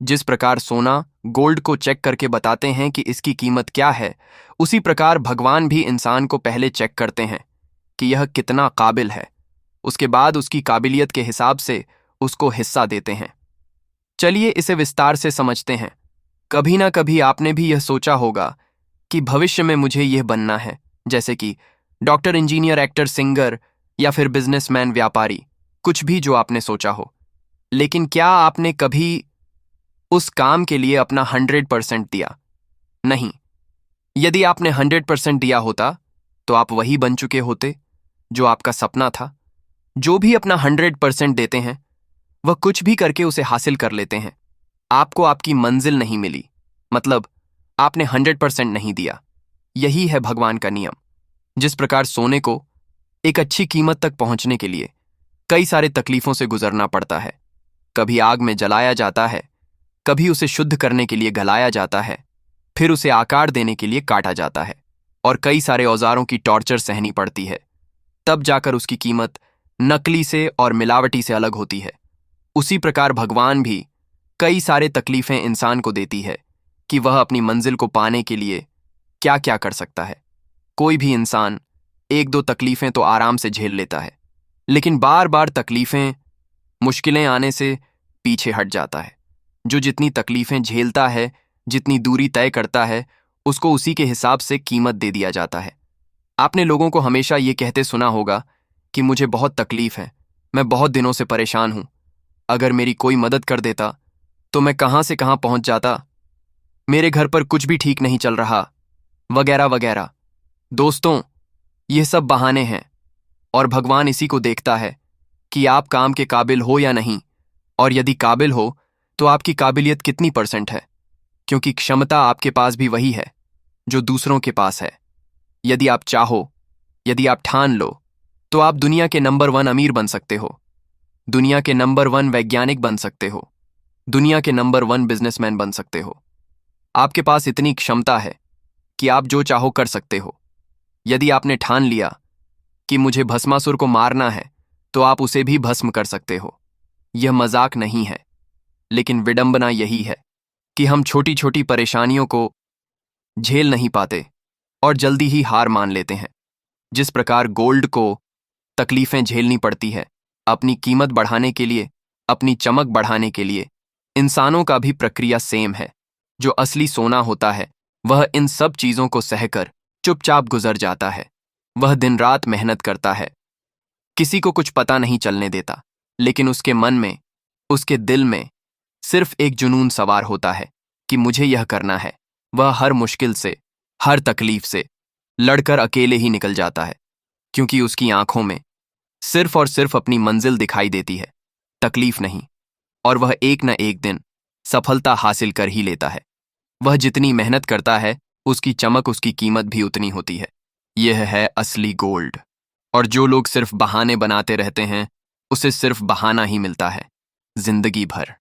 जिस प्रकार सोना गोल्ड को चेक करके बताते हैं कि इसकी कीमत क्या है, उसी प्रकार भगवान भी इंसान को पहले चेक करते हैं कि यह कितना काबिल है। उसके बाद उसकी काबिलियत के हिसाब से उसको हिस्सा देते हैं। चलिए इसे विस्तार से समझते हैं। कभी ना कभी आपने भी यह सोचा होगा कि भविष्य में मुझे यह बनना है, जैसे कि डॉक्टर, इंजीनियर, एक्टर, सिंगर या फिर बिजनेसमैन, व्यापारी, कुछ भी जो आपने सोचा हो। लेकिन क्या आपने कभी उस काम के लिए अपना 100% दिया? नहीं। यदि आपने 100% दिया होता तो आप वही बन चुके होते जो आपका सपना था। जो भी अपना 100% देते हैं वह कुछ भी करके उसे हासिल कर लेते हैं। आपको आपकी मंजिल नहीं मिली, मतलब आपने 100% नहीं दिया। यही है भगवान का नियम। जिस प्रकार सोने को एक अच्छी कीमत तक पहुंचने के लिए कई सारे तकलीफों से गुजरना पड़ता है। कभी आग में जलाया जाता है, कभी उसे शुद्ध करने के लिए गलाया जाता है, फिर उसे आकार देने के लिए काटा जाता है और कई सारे औजारों की टॉर्चर सहनी पड़ती है। तब जाकर उसकी कीमत नकली से और मिलावटी से अलग होती है। उसी प्रकार भगवान भी कई सारे तकलीफें इंसान को देती है कि वह अपनी मंजिल को पाने के लिए क्या क्या कर सकता है। कोई भी इंसान एक दो तकलीफें तो आराम से झेल लेता है, लेकिन बार बार तकलीफें, मुश्किलें आने से पीछे हट जाता है। जो जितनी तकलीफें झेलता है, जितनी दूरी तय करता है, उसको उसी के हिसाब से कीमत दे दिया जाता है। आपने लोगों को हमेशा ये कहते सुना होगा कि मुझे बहुत तकलीफ है, मैं बहुत दिनों से परेशान हूं, अगर मेरी कोई मदद कर देता तो मैं कहां से कहां पहुंच जाता, मेरे घर पर कुछ भी ठीक नहीं चल रहा, वगैरह वगैरह। दोस्तों, ये सब बहाने हैं और भगवान इसी को देखता है कि आप काम के काबिल हो या नहीं, और यदि काबिल हो तो आपकी काबिलियत कितनी % है, क्योंकि क्षमता आपके पास भी वही है जो दूसरों के पास है। यदि आप चाहो, यदि आप ठान लो, तो आप दुनिया के नंबर 1 अमीर बन सकते हो, दुनिया के नंबर 1 वैज्ञानिक बन सकते हो, दुनिया के नंबर 1 बिजनेसमैन बन सकते हो। आपके पास इतनी क्षमता है कि आप जो चाहो कर सकते हो। यदि आपने ठान लिया कि मुझे भस्मासुर को मारना है, तो आप उसे भी भस्म कर सकते हो। यह मजाक नहीं है, लेकिन विडंबना यही है कि हम छोटी छोटी परेशानियों को झेल नहीं पाते और जल्दी ही हार मान लेते हैं। जिस प्रकार गोल्ड को तकलीफें झेलनी पड़ती है अपनी कीमत बढ़ाने के लिए, अपनी चमक बढ़ाने के लिए, इंसानों का भी प्रक्रिया सेम है। जो असली सोना होता है वह इन सब चीजों को सहकर चुपचाप गुजर जाता है। वह दिन रात मेहनत करता है, किसी को कुछ पता नहीं चलने देता, लेकिन उसके मन में, उसके दिल में सिर्फ एक जुनून सवार होता है कि मुझे यह करना है। वह हर मुश्किल से, हर तकलीफ से लड़कर अकेले ही निकल जाता है, क्योंकि उसकी आंखों में सिर्फ और सिर्फ अपनी मंजिल दिखाई देती है, तकलीफ नहीं। और वह एक न एक दिन सफलता हासिल कर ही लेता है। वह जितनी मेहनत करता है उसकी चमक, उसकी कीमत भी उतनी होती है। यह है असली गोल्ड। और जो लोग सिर्फ बहाने बनाते रहते हैं उसे सिर्फ बहाना ही मिलता है जिंदगी भर।